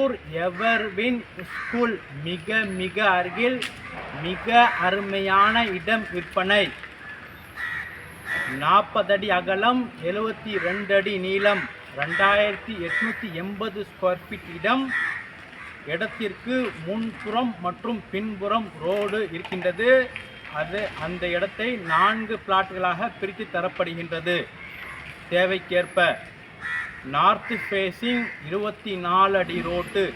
Kolathur Everwin school மிக மிக அருகில் மிக அருமையான இடம் விற்பனை. 40 அடி அகலம், 72 அடி நீளம், 2880 ஸ்கொயர் ஃபீட் இடம். இடத்திற்கு முன்புறம் மற்றும் பின்புறம் ரோடு இருக்கின்றது. அந்த இடத்தை 4 பிளாட்டுகளாக பிரித்து தரப்படுகின்றது. தேவைக்கேற்ப நார்த் ஃபேஸிங் 24 அடி ரோட்டில்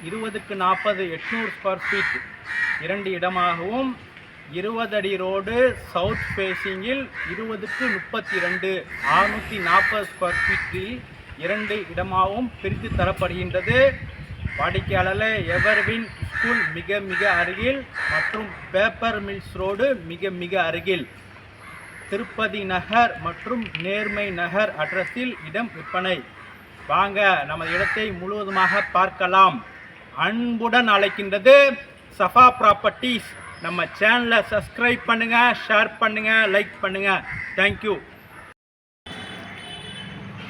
20க்கு 40 800 ஸ்கொயர் ஃபீட் 2 இடமாகவும், 20 அடி ரோடு சவுத் ஃபேஸிங்கில் 20க்கு 32 640 ஸ்கொயர் ஃபீட்டில் 2 இடமாகவும் பிரித்து தரப்படுகின்றது. வாடிக்கையாளர்களே, எவர்வின் ஸ்கூல் மிக மிக அருகில் மற்றும் பேப்பர் மில்ஸ் ரோடு மிக மிக அருகில், திருப்பதி நகர் மற்றும் நேர்மை நகர் அட்ரஸில் இடம் விற்பனை. வாங்க நமது இடத்தை முழுவதுமாக பார்க்கலாம். அன்புடன் அழைக்கின்றது சஃபா ப்ராப்பர்ட்டிஸ். நம்ம சேனலை சப்ஸ்கிரைப் பண்ணுங்க, ஷேர் பண்ணுங்க, லைக் பண்ணுங்க. தேங்க்யூ.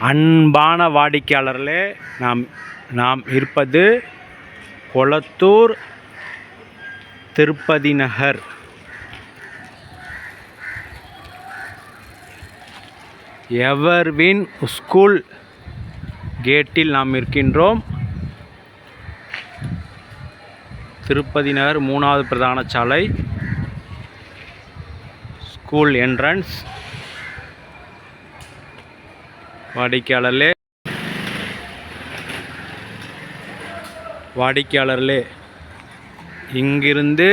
அன்பான வாடிக்கையாளர்களே, நாம் இருப்பது கொளத்தூர் திருப்பதி நகர். எவர்வின் ஸ்கூல் கேட்டில் நாம் இருக்கின்றோம். திருப்பதி நகர் 3வது பிரதான சாலை, ஸ்கூல் என்ட்ரன்ஸ். வாடிக்கையாளர்களே, இங்கிருந்து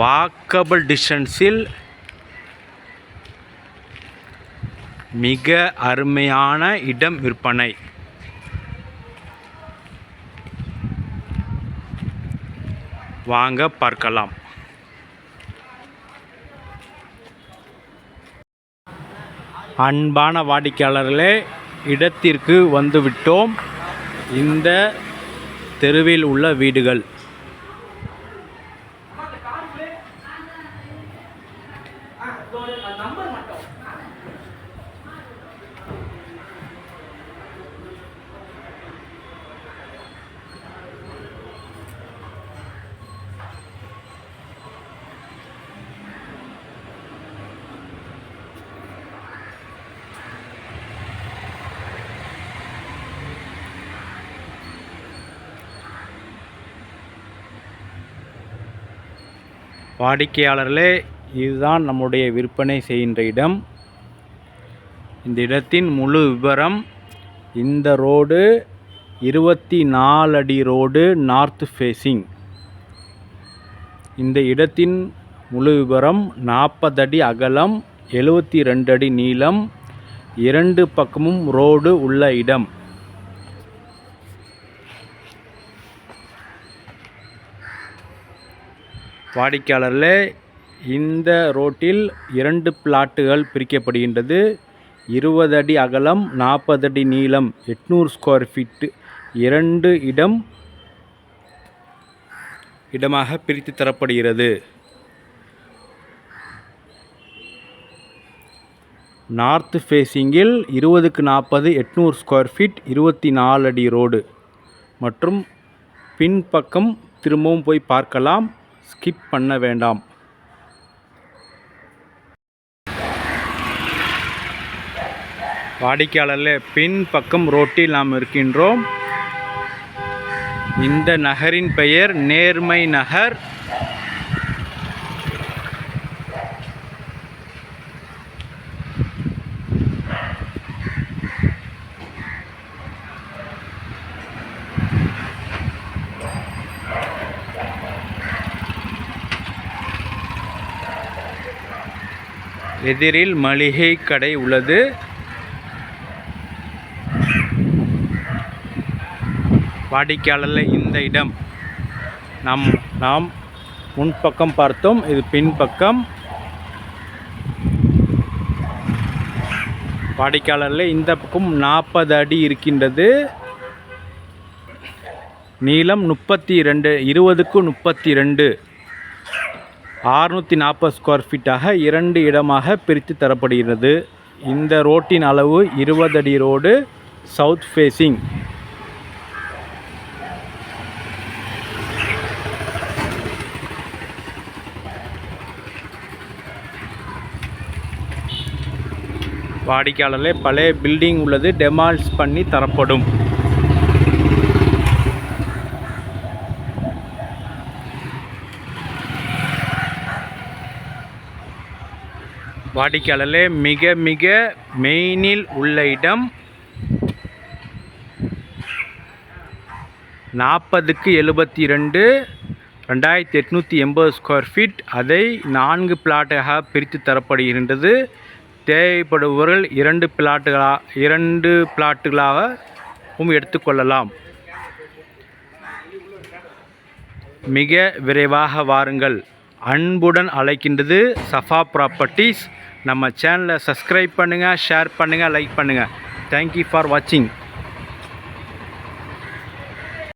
வாக்கபிள் டிஸ்டன்ஸில் மிக அருமையான இடம் விற்பனை. வாங்க பார்க்கலாம். அன்பான வாடிக்கையாளர்களே, இடத்திற்கு வந்துவிட்டோம். இந்த தெருவில் உள்ள வீடுகள். வாடிக்கையாளர்களே, இதுதான் நம்முடைய விற்பனை செய்கின்ற இடம். இந்த இடத்தின் முழு விவரம். இந்த ரோடு 24 அடி ரோடு நார்த் ஃபேஸிங். இந்த இடத்தின் முழு விவரம் 40 அடி அகலம், 72 அடி நீளம், 2 பக்கமும் ரோடு உள்ள இடம். வாடிக்கையாளர்களே, இந்த ரோட்டில் 2 பிளாட்டுகள் பிரிக்கப்படுகின்றது. 20 அடி அகலம், 40 அடி நீளம், 800 ஸ்கொயர் ஃபீட் 2 இடமாக பிரித்து தரப்படுகிறது. நார்த் ஃபேஸிங்கில் 20க்கு 40 800 ஸ்கொயர் ஃபீட் 24 அடி ரோடு மற்றும் பின்பக்கம் திரும்பவும் போய் பார்க்கலாம். ஸ்கிப் பண்ண வேண்டாம். வாடிக்கையாளர்களே, பின்பக்கம் ரோட்டில் நாம் இருக்கின்றோம். இந்த நகரின் பெயர் நேர்மை நகர். எதிரில் மளிகை கடை உள்ளது. வாடிக்கையாளர்கள், இந்த இடம் நாம் முன்பக்கம் பார்த்தோம். இது பின்பக்கம். வாடிக்கையாளர்கள், இந்த பக்கம் 40 அடி இருக்கின்றது. நீளம் 32, 20க்கு 32 640 ஸ்கொயர் ஃபீட்டாக 2 இடமாக பிரித்து தரப்படுகிறது. இந்த ரோட்டின் அளவு 20 அடி ரோடு சவுத் ஃபேஸிங். வாடிக்கையாளர்களே, பழைய பில்டிங் உள்ளது, டெமாலிஷ் பண்ணி தரப்படும். வாடிக்கையாளர்களே, மிக மிக மெயினில் உள்ள இடம். 40க்கு 72, 2880 ஸ்கொயர் ஃபீட். அதை 4 பிளாட்டாக பிரித்து தரப்படுகின்றது. தேவைப்படுபவர்கள் 2 பிளாட்டுகளாகவும் எடுத்துக்கொள்ளலாம். மிக விரைவாக வாருங்கள். அன்புடன் அழைக்கின்றது சஃபா ப்ராப்பர்ட்டிஸ். நம்ம சேனலை சப்ஸ்கிரைப் பண்ணுங்கள், ஷேர் பண்ணுங்கள், லைக் பண்ணுங்கள். தேங்க்யூ ஃபார் வாட்சிங்.